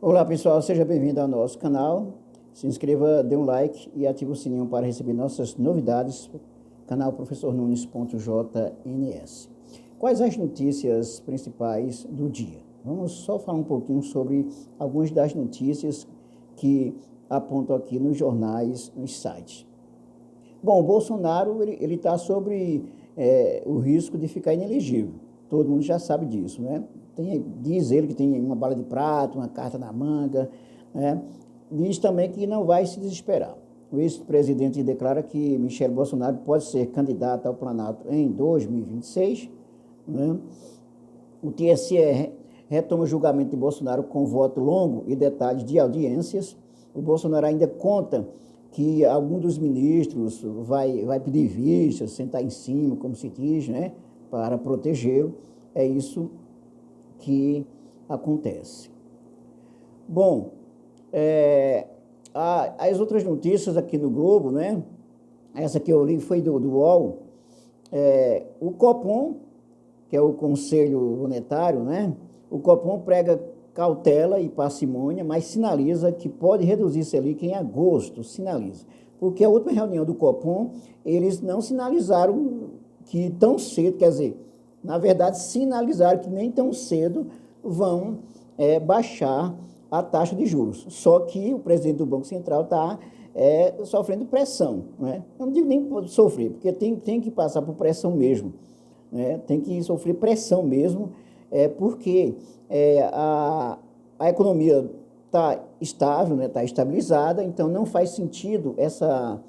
Olá pessoal, seja bem-vindo ao nosso canal. Se inscreva, dê um like e ative o sininho para receber nossas novidades. Canal Professor Nunes.jns. Quais as notícias principais do dia? Vamos só falar um pouquinho sobre algumas das notícias que apontam aqui nos jornais, nos sites. Bom, o Bolsonaro ele está sobre o risco de ficar inelegível. Todo mundo já sabe disso, né? Diz ele que tem uma bala de prata, uma carta na manga, né? Diz também que não vai se desesperar. O ex-presidente declara que Michel Bolsonaro pode ser candidato ao Planalto em 2026, né? O TSE retoma o julgamento de Bolsonaro com voto longo e detalhes de audiências. O Bolsonaro ainda conta que algum dos ministros vai pedir vista, sentar em cima, como se diz, né, para protegê-lo. É isso que acontece. Bom, as outras notícias aqui no Globo, né, essa que eu li foi do UOL, o Copom, que é o Conselho Monetário, né, o Copom prega cautela e parcimônia, mas sinaliza que pode reduzir Selic em agosto, sinaliza. Porque a última reunião do Copom, eles não sinalizaram que tão cedo, quer dizer, na verdade, sinalizaram que nem tão cedo vão baixar a taxa de juros. Só que o presidente do Banco Central está sofrendo pressão, né? Eu não digo nem sofrer, porque tem que passar por pressão mesmo, né? Tem que sofrer pressão mesmo, porque a economia está estável, né? Está estabilizada, então não faz sentido essa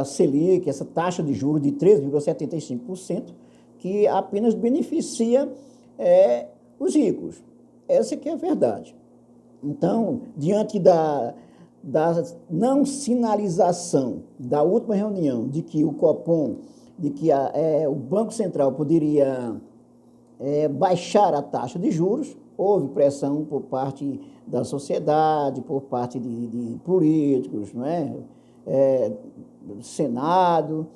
Selic, essa taxa de juros de 13,75%, que apenas beneficia os ricos. Essa que é a verdade. Então, diante da não sinalização da última reunião de que o Copom, de que o Banco Central poderia baixar a taxa de juros, houve pressão por parte da sociedade, por parte de políticos, não é? Do Senado,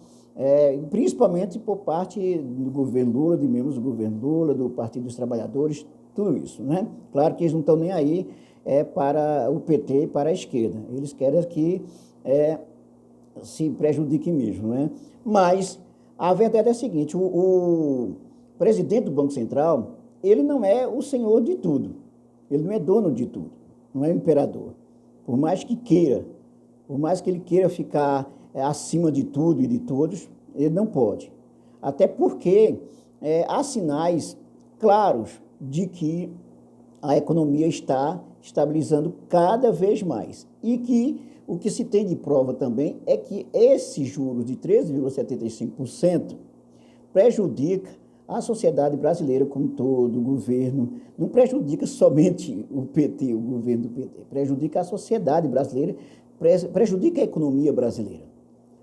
principalmente por parte do governo Lula, de membros do governo Lula, do Partido dos Trabalhadores, tudo isso, né? Claro que eles não estão nem aí para o PT e para a esquerda. Eles querem que se prejudique mesmo, né? Mas a verdade é a seguinte, o presidente do Banco Central, ele não é o senhor de tudo, ele não é dono de tudo, não é o imperador. Por mais que ele queira ficar acima de tudo e de todos, ele não pode. Até porque há sinais claros de que a economia está estabilizando cada vez mais. E que o que se tem de prova também é que esses juros de 13,75% prejudica a sociedade brasileira como todo, o governo, não prejudica somente o PT, o governo do PT, prejudica a sociedade brasileira, prejudica a economia brasileira.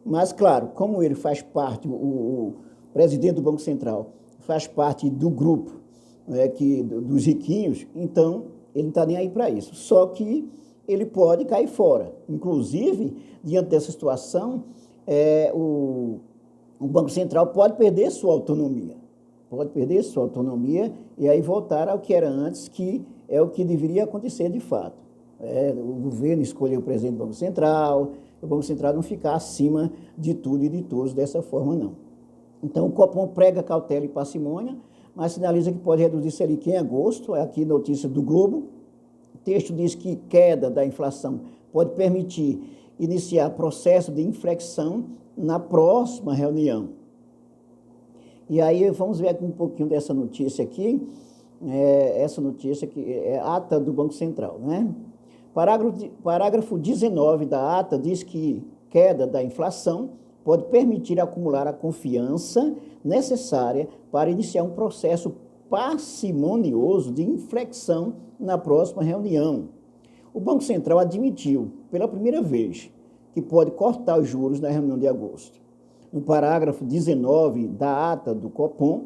Mas, claro, como ele faz parte, o presidente do Banco Central faz parte do grupo dos riquinhos, então ele não está nem aí para isso. Só que ele pode cair fora. Inclusive, diante dessa situação, o Banco Central pode perder sua autonomia. Pode perder sua autonomia e aí voltar ao que era antes, que é o que deveria acontecer de fato. O governo escolher o presidente do Banco Central, o Banco Central não ficar acima de tudo e de todos dessa forma, não. Então, o Copom prega cautela e parcimônia, mas sinaliza que pode reduzir Selic em agosto, aqui notícia do Globo. O texto diz que queda da inflação pode permitir iniciar processo de inflexão na próxima reunião. E aí vamos ver aqui um pouquinho dessa notícia aqui, essa notícia que é ata do Banco Central, né? Parágrafo 19 da ata diz que queda da inflação pode permitir acumular a confiança necessária para iniciar um processo parcimonioso de inflexão na próxima reunião. O Banco Central admitiu, pela primeira vez, que pode cortar os juros na reunião de agosto. No parágrafo 19 da ata do Copom,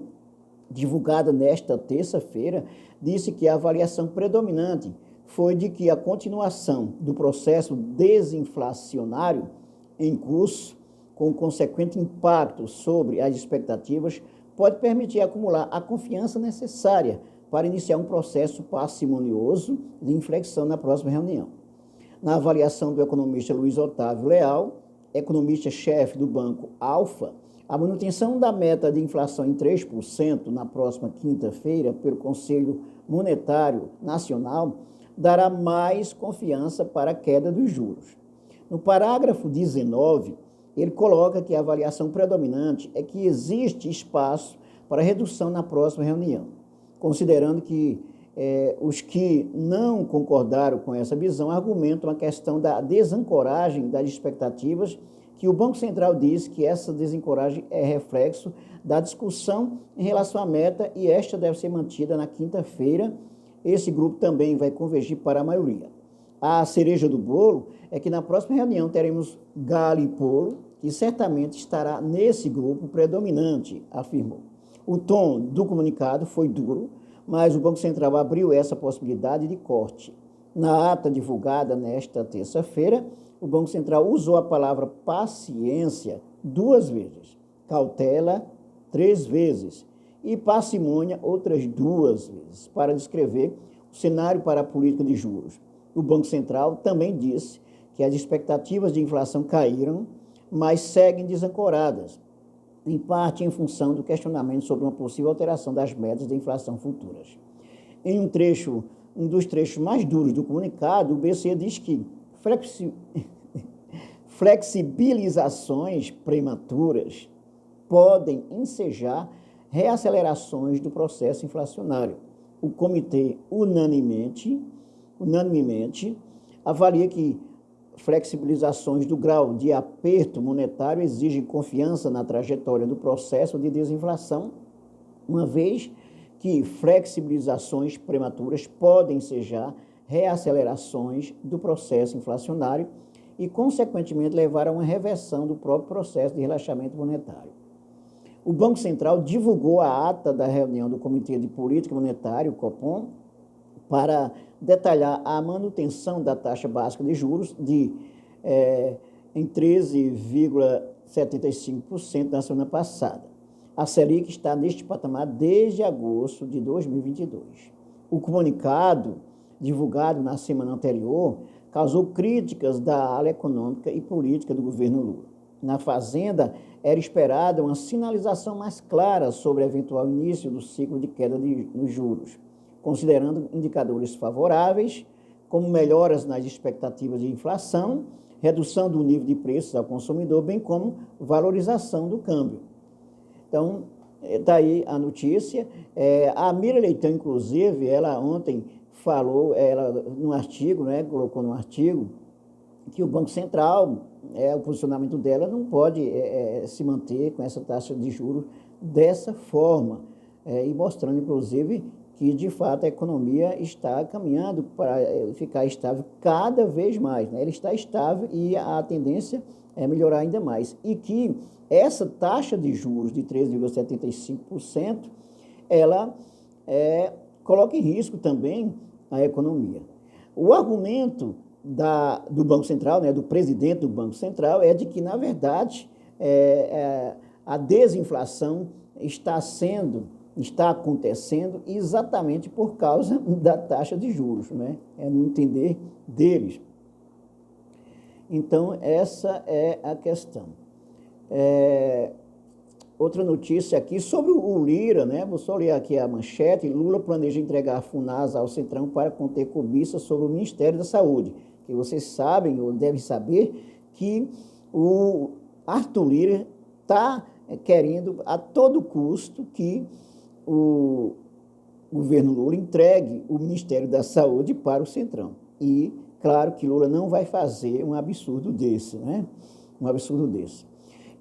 divulgada nesta terça-feira, disse que a avaliação predominante foi de que a continuação do processo desinflacionário em curso, com consequente impacto sobre as expectativas, pode permitir acumular a confiança necessária para iniciar um processo parcimonioso de inflexão na próxima reunião. Na avaliação do economista Luiz Otávio Leal, economista-chefe do Banco Alfa, a manutenção da meta de inflação em 3% na próxima quinta-feira pelo Conselho Monetário Nacional dará mais confiança para a queda dos juros. No parágrafo 19, ele coloca que a avaliação predominante é que existe espaço para redução na próxima reunião, considerando que os que não concordaram com essa visão argumentam a questão da desancoragem das expectativas, que o Banco Central diz que essa desancoragem é reflexo da discussão em relação à meta e esta deve ser mantida na quinta-feira. Esse grupo também vai convergir para a maioria. A cereja do bolo é que na próxima reunião teremos Galo e Polo, que certamente estará nesse grupo predominante, afirmou. O tom do comunicado foi duro, mas o Banco Central abriu essa possibilidade de corte. Na ata divulgada nesta terça-feira, o Banco Central usou a palavra paciência 2 vezes, cautela 3 vezes e parcimônia outras 2 vezes, para descrever o cenário para a política de juros. O Banco Central também disse que as expectativas de inflação caíram, mas seguem desancoradas, em parte em função do questionamento sobre uma possível alteração das metas de inflação futuras. Em um dos trechos mais duros do comunicado, o BCE diz que flexibilizações prematuras podem ensejar reacelerações do processo inflacionário. O comitê unanimemente avalia que flexibilizações do grau de aperto monetário exigem confiança na trajetória do processo de desinflação, uma vez que flexibilizações prematuras podem ensejar reacelerações do processo inflacionário e, consequentemente, levar a uma reversão do próprio processo de relaxamento monetário. O Banco Central divulgou a ata da reunião do Comitê de Política Monetária, o Copom, para detalhar a manutenção da taxa básica de juros em 13,75% na semana passada. A Selic está neste patamar desde agosto de 2022. O comunicado, divulgado na semana anterior, causou críticas da ala econômica e política do governo Lula. Na Fazenda, era esperada uma sinalização mais clara sobre o eventual início do ciclo de queda nos juros, considerando indicadores favoráveis, como melhoras nas expectativas de inflação, redução do nível de preços ao consumidor, bem como valorização do câmbio. Então, está aí a notícia. A Mira Leitão, inclusive, ela ontem falou, no artigo, colocou no artigo, que o Banco Central, o posicionamento dela não pode se manter com essa taxa de juros dessa forma, e mostrando, inclusive, que, de fato, a economia está caminhando para ficar estável cada vez mais. Ela está estável e a tendência é melhorar ainda mais. E que essa taxa de juros de 13,75%, ela coloca em risco também a economia. O argumento do Banco Central, do presidente do Banco Central, é de que, na verdade, a desinflação está acontecendo exatamente por causa da taxa de juros, no entender deles. Então, essa é a questão. Outra notícia aqui sobre o Lira, vou só ler aqui a manchete: Lula planeja entregar a Funasa ao Centrão para conter cobiça sobre o Ministério da Saúde. Que vocês sabem, ou devem saber, que o Arthur Lira está querendo a todo custo que o governo Lula entregue o Ministério da Saúde para o Centrão. E, claro, que Lula não vai fazer um absurdo desse, Um absurdo desse.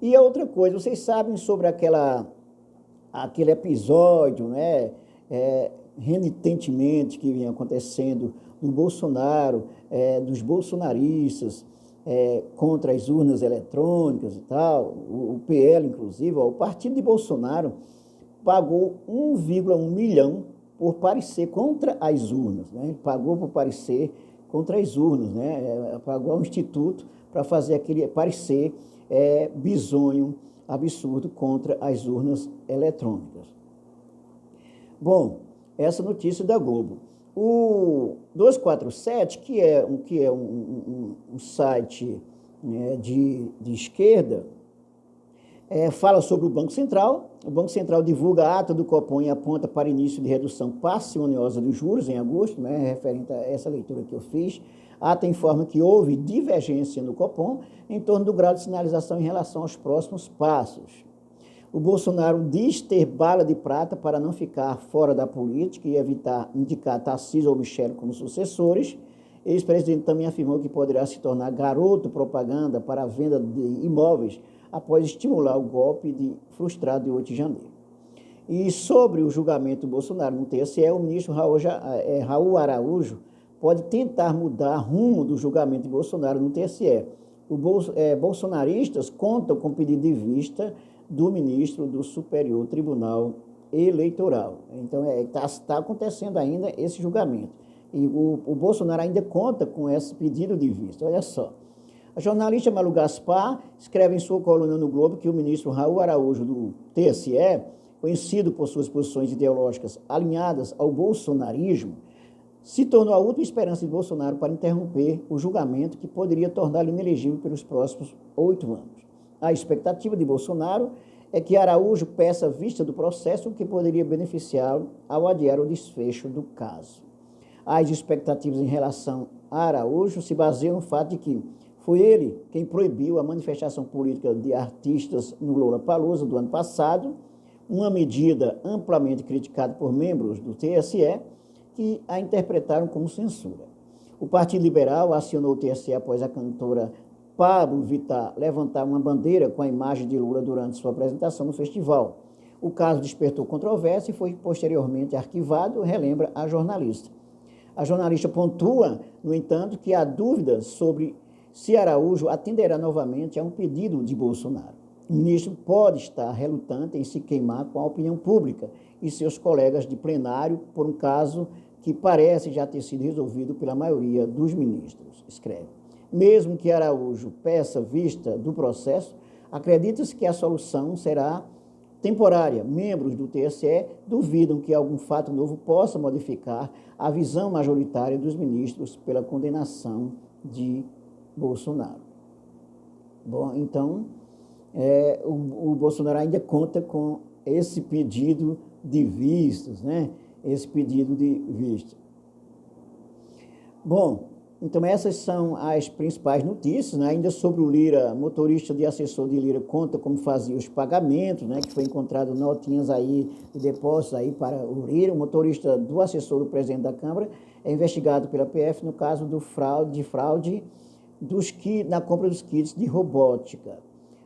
E a outra coisa, vocês sabem sobre aquele episódio, renitentemente que vinha acontecendo do Bolsonaro, dos bolsonaristas contra as urnas eletrônicas e tal, o PL, inclusive, o partido de Bolsonaro pagou 1,1 milhão por parecer contra as urnas, Pagou por parecer contra as urnas, Pagou ao Instituto para fazer aquele parecer bizonho, absurdo contra as urnas eletrônicas. Bom, essa notícia da Globo. O 247, que é um site, né, de esquerda, fala sobre o Banco Central. O Banco Central divulga a ata do Copom e aponta para início de redução parcimoniosa dos juros em agosto, né, referente a essa leitura que eu fiz. A ata informa que houve divergência no Copom em torno do grau de sinalização em relação aos próximos passos. O Bolsonaro diz ter bala de prata para não ficar fora da política e evitar indicar Tarcísio ou Michele como sucessores. O ex-presidente também afirmou que poderá se tornar garoto propaganda para a venda de imóveis após estimular o golpe frustrado de 8 de janeiro. E sobre o julgamento do Bolsonaro no TSE, o ministro Raul Araújo pode tentar mudar rumo do julgamento de Bolsonaro no TSE. Bolsonaristas contam com pedido de vista do ministro do Superior Tribunal Eleitoral. Então, está acontecendo ainda esse julgamento. E o Bolsonaro ainda conta com esse pedido de vista. Olha só. A jornalista Malu Gaspar escreve em sua coluna no Globo que o ministro Raul Araújo, do TSE, conhecido por suas posições ideológicas alinhadas ao bolsonarismo, se tornou a última esperança de Bolsonaro para interromper o julgamento que poderia torná-lo inelegível pelos próximos 8 anos. A expectativa de Bolsonaro é que Araújo peça vista do processo, o que poderia beneficiá-lo ao adiar o desfecho do caso. As expectativas em relação a Araújo se baseiam no fato de que foi ele quem proibiu a manifestação política de artistas no Lollapalooza do ano passado, uma medida amplamente criticada por membros do TSE, que a interpretaram como censura. O Partido Liberal acionou o TSE após a cantora Pablo Vittar levantar uma bandeira com a imagem de Lula durante sua apresentação no festival. O caso despertou controvérsia e foi posteriormente arquivado, relembra a jornalista. A jornalista pontua, no entanto, que há dúvidas sobre se Araújo atenderá novamente a um pedido de Bolsonaro. O ministro pode estar relutante em se queimar com a opinião pública e seus colegas de plenário por um caso que parece já ter sido resolvido pela maioria dos ministros, escreve. Mesmo que Araújo peça vista do processo, acredita-se que a solução será temporária. Membros do TSE duvidam que algum fato novo possa modificar a visão majoritária dos ministros pela condenação de Bolsonaro. Bom, então, o Bolsonaro ainda conta com esse pedido de vistas, né? Esse pedido de vista. Bom, então essas são as principais notícias, né? Ainda sobre o Lira, motorista de assessor de Lira conta como fazia os pagamentos, né? Que foi encontrado notinhas aí de depósitos aí para o Lira. O motorista do assessor do presidente da Câmara é investigado pela PF no caso do fraude na compra dos kits de robótica.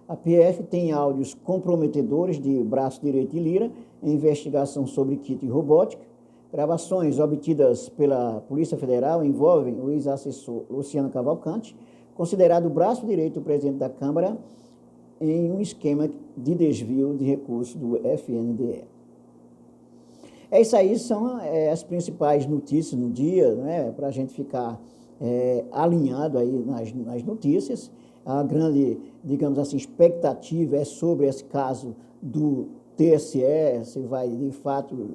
A PF tem áudios comprometedores de braço direito de Lira em investigação sobre kit de robótica. Gravações obtidas pela Polícia Federal envolvem o ex-assessor Luciano Cavalcante, considerado o braço direito do presidente da Câmara, em um esquema de desvio de recursos do FNDE. Isso aí são as principais notícias no dia, né, para a gente ficar alinhado aí nas notícias. A grande, digamos assim, expectativa é sobre esse caso do TSE, se vai, de fato,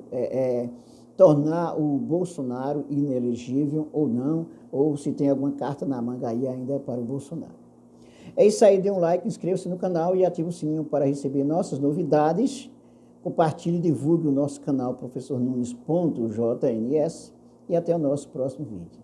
tornar o Bolsonaro inelegível ou não, ou se tem alguma carta na manga aí ainda para o Bolsonaro. É isso aí, dê um like, inscreva-se no canal e ative o sininho para receber nossas novidades. Compartilhe e divulgue o nosso canal professornunes.jns e até o nosso próximo vídeo.